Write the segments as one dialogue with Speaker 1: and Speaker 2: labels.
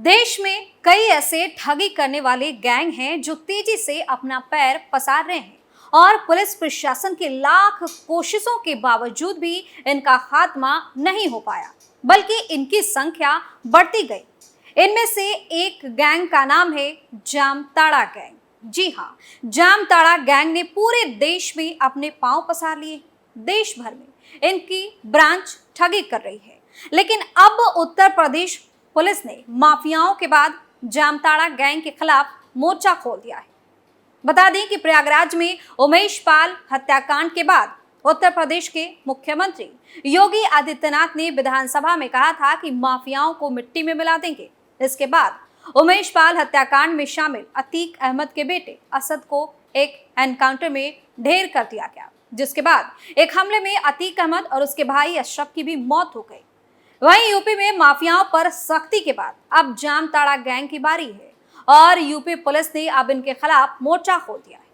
Speaker 1: देश में कई ऐसे ठगी करने वाले गैंग हैं जो तेजी से अपना पैर पसार रहे हैं और पुलिस प्रशासन की लाख कोशिशों के बावजूद भी इनका खात्मा नहीं हो पाया, बल्कि इनकी संख्या बढ़ती गई। इनमें से एक गैंग का नाम है जामताड़ा गैंग। जी हाँ, जामताड़ा गैंग ने पूरे देश में अपने पांव पसार लिए। देश भर में इनकी ब्रांच ठगी कर रही है, लेकिन अब उत्तर प्रदेश पुलिस ने माफियाओं के बाद जामताड़ा गैंग के खिलाफ मोर्चा खोल दिया है। बता दें कि प्रयागराज में उमेश पाल हत्याकांड के बाद उत्तर प्रदेश के मुख्यमंत्री योगी आदित्यनाथ ने विधानसभा में कहा था कि माफियाओं को मिट्टी में मिला देंगे। इसके बाद उमेश पाल हत्याकांड में शामिल अतीक अहमद के बेटे असद को एक एनकाउंटर में ढेर कर दिया गया, जिसके बाद एक हमले में अतीक अहमद और उसके भाई अशरफ की भी मौत हो गई। वहीं यूपी में माफियाओं पर सख्ती के बाद अब जामताड़ा गैंग की बारी है और यूपी पुलिस ने अब इनके खिलाफ मोर्चा खोल दिया है।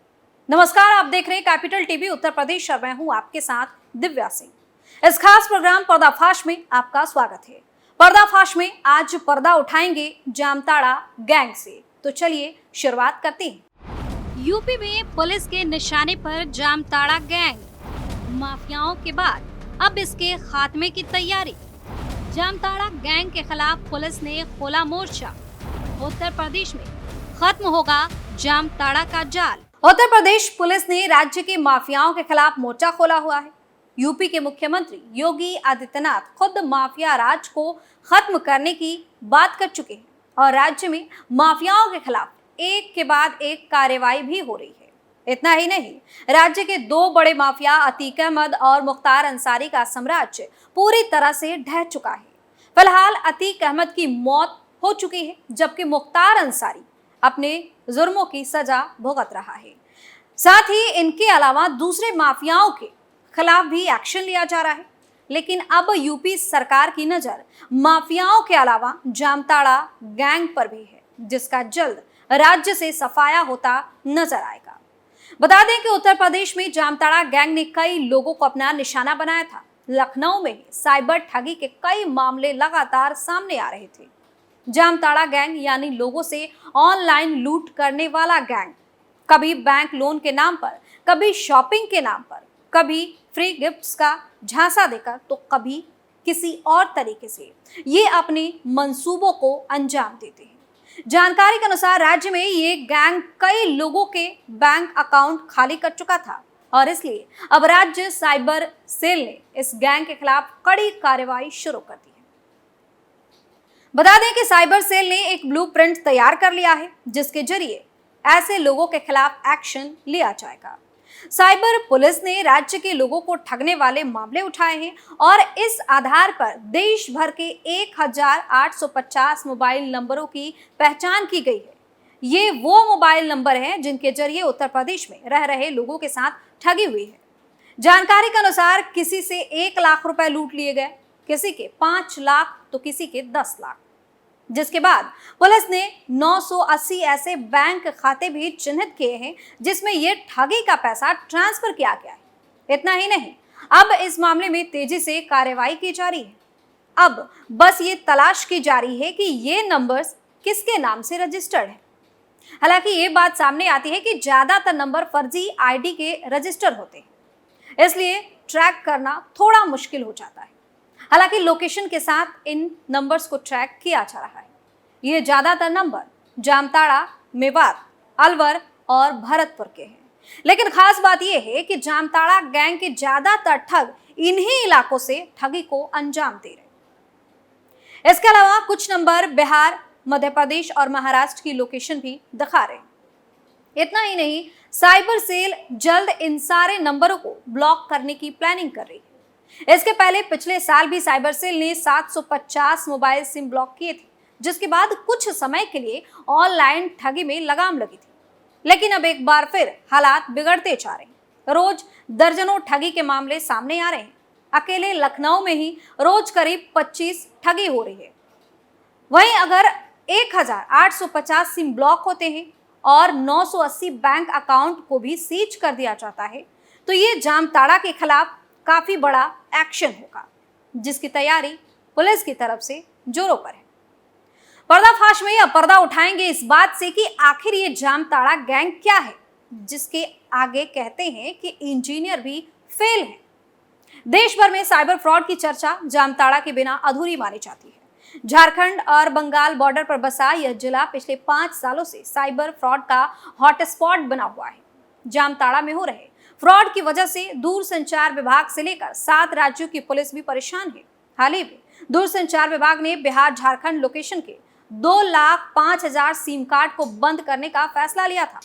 Speaker 1: नमस्कार, आप देख रहे हैं कैपिटल टीवी उत्तर प्रदेश और मैं हूं आपके साथ दिव्या सिंह। इस खास प्रोग्राम पर्दाफाश में आपका स्वागत है। पर्दाफाश में आज पर्दा उठाएंगे जामताड़ा गैंग से, तो चलिए शुरुआत करते हैं। यूपी में पुलिस के निशाने पर जामताड़ा गैंग। माफियाओं के बाद अब इसके खात्मे की तैयारी। जामताड़ा गैंग के खिलाफ पुलिस ने खोला मोर्चा। उत्तर प्रदेश में खत्म होगा जामताड़ा का जाल। उत्तर प्रदेश पुलिस ने राज्य के माफियाओं के खिलाफ मोर्चा खोला हुआ है। यूपी के मुख्यमंत्री योगी आदित्यनाथ खुद माफिया राज को खत्म करने की बात कर चुके हैं और राज्य में माफियाओं के खिलाफ एक के बाद एक कार्रवाई भी हो रही है। इतना ही नहीं, राज्य के दो बड़े माफिया अतीक अहमद और मुख्तार अंसारी का साम्राज्य पूरी तरह से ढह चुका है। फिलहाल अतीक अहमद की मौत हो चुकी है, जबकि मुख्तार अंसारी अपने जुर्मों की सजा भुगत रहा है। साथ ही इनके अलावा दूसरे माफियाओं के खिलाफ भी एक्शन लिया जा रहा है। लेकिन अब यूपी सरकार की नजर माफियाओं के अलावा जामताड़ा गैंग पर भी है, जिसका जल्द राज्य से सफाया होता नजर आएगा। बता दें कि उत्तर प्रदेश में जामताड़ा गैंग ने कई लोगों को अपना निशाना बनाया था। लखनऊ में ही साइबर ठगी के कई मामले लगातार सामने आ रहे थे। जामताड़ा गैंग यानी लोगों से ऑनलाइन लूट करने वाला गैंग, कभी बैंक लोन के नाम पर, कभी शॉपिंग के नाम पर, कभी फ्री गिफ्ट्स का झांसा देकर, तो कभी किसी और तरीके से ये अपने मंसूबों को अंजाम देते हैं। जानकारी के अनुसार राज्य में ये गैंग कई लोगों के बैंक अकाउंट खाली कर चुका था और इसलिए अब राज्य साइबर सेल ने इस गैंग के खिलाफ कड़ी कार्रवाई शुरू कर दी है। बता दें कि साइबर सेल ने एक ब्लूप्रिंट तैयार कर लिया है, जिसके जरिए ऐसे लोगों के खिलाफ एक्शन लिया जाएगा। साइबर पुलिस ने राज्य के लोगों को ठगने वाले मामले उठाए हैं और इस आधार पर देश भर के 1850 मोबाइल नंबरों की पहचान की गई है। ये वो मोबाइल नंबर हैं जिनके जरिए उत्तर प्रदेश में रह रहे लोगों के साथ ठगी हुई है। जानकारी के अनुसार किसी से 1 लाख रुपए लूट लिए गए, किसी के 5 लाख तो किसी के 10 लाख, जिसके बाद पुलिस ने 980 ऐसे बैंक खाते भी चिन्हित किए हैं जिसमें यह ठगी का पैसा ट्रांसफर किया गया है। इतना ही नहीं, अब इस मामले में तेजी से कार्रवाई की जा रही है। अब बस ये तलाश की जा रही है कि ये नंबर्स किसके नाम से रजिस्टर्ड है। हालांकि ये बात सामने आती है कि ज्यादातर नंबर फर्जी आईडी के रजिस्टर होते हैं, इसलिए ट्रैक करना थोड़ा मुश्किल हो जाता है। हालांकि लोकेशन के साथ इन नंबर्स को ट्रैक किया जा रहा है। ये ज्यादातर नंबर जामताड़ा, मेवात, अलवर और भरतपुर के हैं। लेकिन खास बात यह है कि जामताड़ा गैंग के ज्यादातर ठग इन्हीं इलाकों से ठगी को अंजाम दे रहे हैं। इसके अलावा कुछ नंबर बिहार, मध्य प्रदेश और महाराष्ट्र की लोकेशन भी दिखा रहे हैं। इतना ही नहीं, साइबर सेल जल्द इन सारे नंबरों को ब्लॉक करने की प्लानिंग कर रही है। इसके पहले पिछले साल भी साइबर सेल ने 750 मोबाइल सिम ब्लॉक किए थे, जिसके बाद कुछ समय के लिए ऑनलाइन ठगी में लगाम लगी थी। लेकिन अब एक बार फिर हालात बिगड़ते जा रहे हैं। रोज दर्जनों ठगी के मामले सामने आ रहे हैं। अकेले लखनऊ में ही रोज करीब 25 ठगी हो रही है। वहीं अगर 1850 सिम ब्लॉक होते हैं और 980 बैंक अकाउंट को भी सीज कर दिया जाता है, तो ये जामताड़ा के खिलाफ काफी बड़ा एक्शन होगा, जिसकी तैयारी पुलिस की तरफ से जोरों पर है। पर्दाफाश में अब पर्दा उठाएंगे इस बात से कि आखिर ये जामताड़ा गैंग क्या है, जिसके आगे कहते हैं कि इंजीनियर भी फेल है। देश भर में साइबर फ्रॉड की चर्चा जामताड़ा के बिना अधूरी मानी जाती है। झारखंड और बंगाल बॉर्डर पर बसा यह जिला पिछले 5 सालों से साइबर फ्रॉड का हॉटस्पॉट बना हुआ है। जामताड़ा में हो रहे फ्रॉड की वजह से दूरसंचार विभाग से लेकर 7 राज्यों की पुलिस भी परेशान है। हाल ही में दूरसंचार विभाग ने बिहार झारखंड लोकेशन के 2,05,000 सिम कार्ड को बंद करने का फैसला लिया था।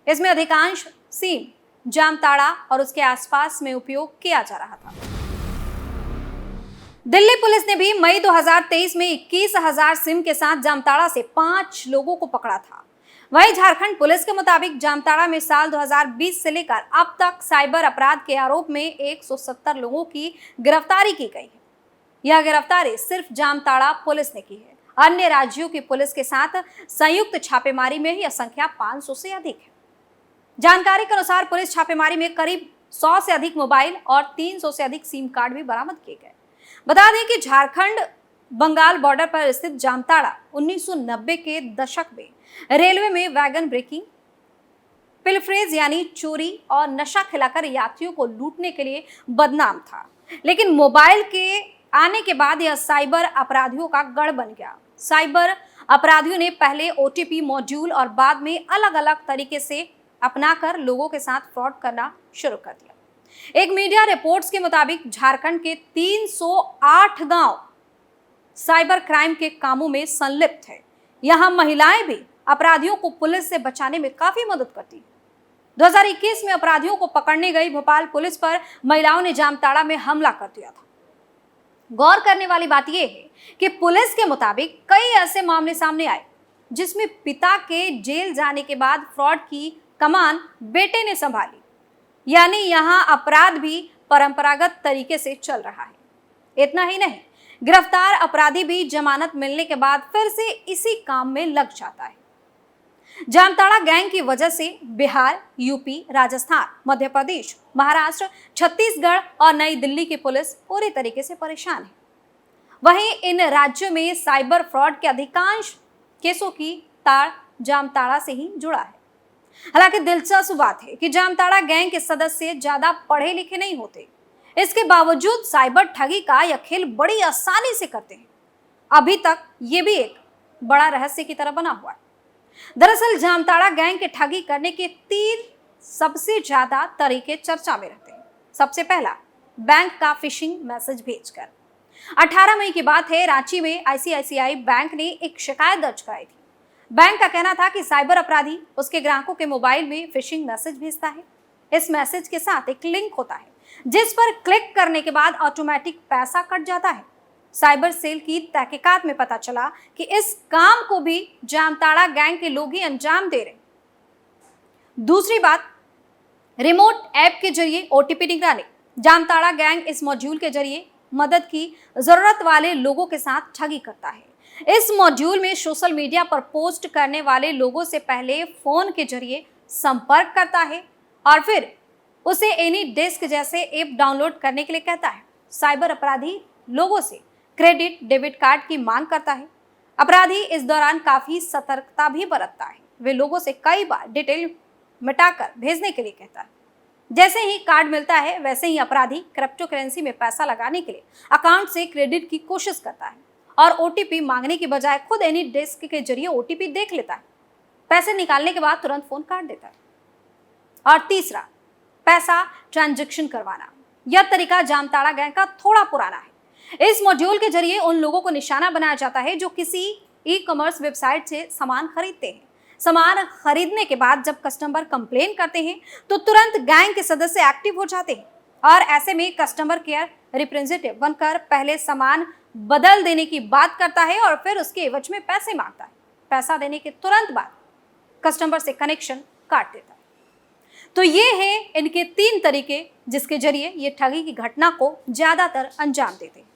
Speaker 1: इसमें अधिकांश सिम जामताड़ा और उसके आसपास में उपयोग किया जा रहा था। दिल्ली पुलिस ने भी मई 2023 में 21,000 सिम के साथ जामताड़ा से 5 लोगों को पकड़ा था। वहीं झारखंड पुलिस के मुताबिक जामताड़ा में साल 2020 से लेकर अब तक साइबर अपराध के आरोप में 170 लोगों की गिरफ्तारी की गई है। यह गिरफ्तारी सिर्फ जामताड़ा पुलिस ने की है। अन्य राज्यों की पुलिस के साथ संयुक्त छापेमारी में यह संख्या 500 से अधिक है। जानकारी के अनुसार पुलिस छापेमारी में करीब 100 से अधिक मोबाइल और 300 से अधिक सिम कार्ड भी बरामद किए गए। बता दें कि झारखंड बंगाल बॉर्डर पर स्थित जामताड़ा 1990 के दशक में रेलवे में वैगन ब्रेकिंग, पिलफरेज यानी चोरी और नशा खिलाकर यात्रियों को लूटने के लिए बदनाम था। लेकिन मोबाइल के आने के बाद यह साइबर अपराधियों का गढ़ बन गया। साइबर अपराधियों ने पहले ओटीपी मॉड्यूल और बाद में अलग अलग तरीके से अपनाकर लोगों के साथ फ्रॉड करना शुरू कर दिया। एक मीडिया रिपोर्ट्स के मुताबिक झारखंड के 308 गांव साइबर क्राइम के कामों में संलिप्त है। यहां महिलाएं भी अपराधियों को पुलिस से बचाने में काफी मदद करती है। 2021 में अपराधियों को पकड़ने गई भोपाल पुलिस पर महिलाओं ने जामताड़ा में हमला कर दिया था। गौर करने वाली बात यह है कि पुलिस के मुताबिक कई ऐसे मामले सामने आए जिसमें पिता के जेल जाने के बाद फ्रॉड की कमान बेटे ने संभाली, यानी यहां अपराध भी परंपरागत तरीके से चल रहा है। इतना ही नहीं, गिरफ्तार अपराधी भी जमानत मिलने के बाद फिर से इसी काम में लग जाता है। जामताड़ा गैंग की वजह से बिहार, यूपी, राजस्थान, मध्य प्रदेश, महाराष्ट्र, छत्तीसगढ़ और नई दिल्ली की पुलिस पूरी तरीके से परेशान है। वहीं इन राज्यों में साइबर फ्रॉड के अधिकांश केसों की ताड़ जामताड़ा से ही जुड़ा है। हालांकि दिलचस्प बात है कि जामताड़ा गैंग के सदस्य ज्यादा पढ़े लिखे नहीं होते। इसके बावजूद साइबर ठगी का यह खेल बड़ी आसानी से करते हैं। अभी तक ये भी एक बड़ा रहस्य की तरह बना हुआ है। दरअसल जामताड़ा गैंग के ठगी करने के 3 सबसे ज्यादा तरीके चर्चा में रहते हैं। सबसे पहला, बैंक का फिशिंग मैसेज भेजकर। 18 मई की बात है, रांची में आईसीआईसीआई बैंक ने एक शिकायत दर्ज कराई थी। बैंक का कहना था कि साइबर अपराधी उसके ग्राहकों के मोबाइल में फिशिंग मैसेज भेजता है। इस मैसेज के साथ एक लिंक होता है जिस पर क्लिक करने के बाद ऑटोमेटिक पैसा कट जाता है। साइबर सेल की तहकीकात में पता चला कि इस काम को भी जामताड़ा गैंग के लोग ही अंजाम दे रहे। दूसरी बात, रिमोट ऐप के जरिए ओटीपी निगरानी। जामताड़ा गैंग इस मॉड्यूल के जरिए मदद की जरूरत वाले लोगों के साथ ठगी करता है। इस मॉड्यूल में सोशल मीडिया पर पोस्ट करने वाले लोगों से पहले फोन के जरिए संपर्क करता है और फिर उसे एनी डेस्क जैसे ऐप डाउनलोड करने के लिए कहता है। साइबर अपराधी लोगों से क्रेडिट, डेबिट कार्ड की मांग करता है। अपराधी इस दौरान काफी सतर्कता भी बरतता है। वे लोगों से कई बार डिटेल मिटाकर भेजने के लिए कहता है। जैसे ही कार्ड मिलता है वैसे ही अपराधी क्रिप्टो करेंसी में पैसा लगाने के लिए अकाउंट से क्रेडिट की कोशिश करता है और ओटीपी मांगने की बजाय खुद एनी डेस्क के जरिए ओटीपी देख लेता है। पैसे निकालने के बाद तुरंत फोन काट देता है। और तीसरा, पैसा ट्रांजैक्शन करवाना। यह तरीका जामताड़ा गैंग का थोड़ा पुराना है। इस मॉड्यूल के जरिए उन लोगों को निशाना बनाया जाता है जो किसी ई कॉमर्स वेबसाइट से सामान खरीदते हैं। सामान खरीदने के बाद जब कस्टमर कंप्लेन करते हैं तो तुरंत गैंग के सदस्य एक्टिव हो जाते हैं और ऐसे में कस्टमर केयर रिप्रेजेंटेटिव बनकर पहले सामान बदल देने की बात करता है और फिर उसके एवज में पैसे मांगता है। पैसा देने के तुरंत बाद कस्टमर से कनेक्शन काट देता है। तो ये है इनके 3 तरीके जिसके जरिए ये ठगी की घटना को ज्यादातर अंजाम देते हैं।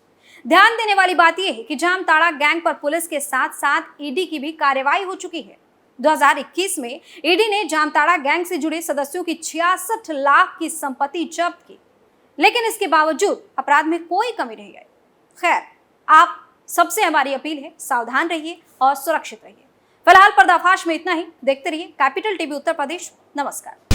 Speaker 1: ध्यान देने वाली बात यह है कि जामताड़ा गैंग पर पुलिस के साथ साथ ईडी की भी कार्रवाई हो चुकी है। 2021 में ईडी ने जामताड़ा गैंग से जुड़े सदस्यों की 66 लाख की संपत्ति जब्त की, लेकिन इसके बावजूद अपराध में कोई कमी नहीं आई। खैर, आप सबसे हमारी अपील है, सावधान रहिए और सुरक्षित रहिए। फिलहाल पर्दाफाश में इतना ही। देखते रहिए कैपिटल टीवी उत्तर प्रदेश। नमस्कार।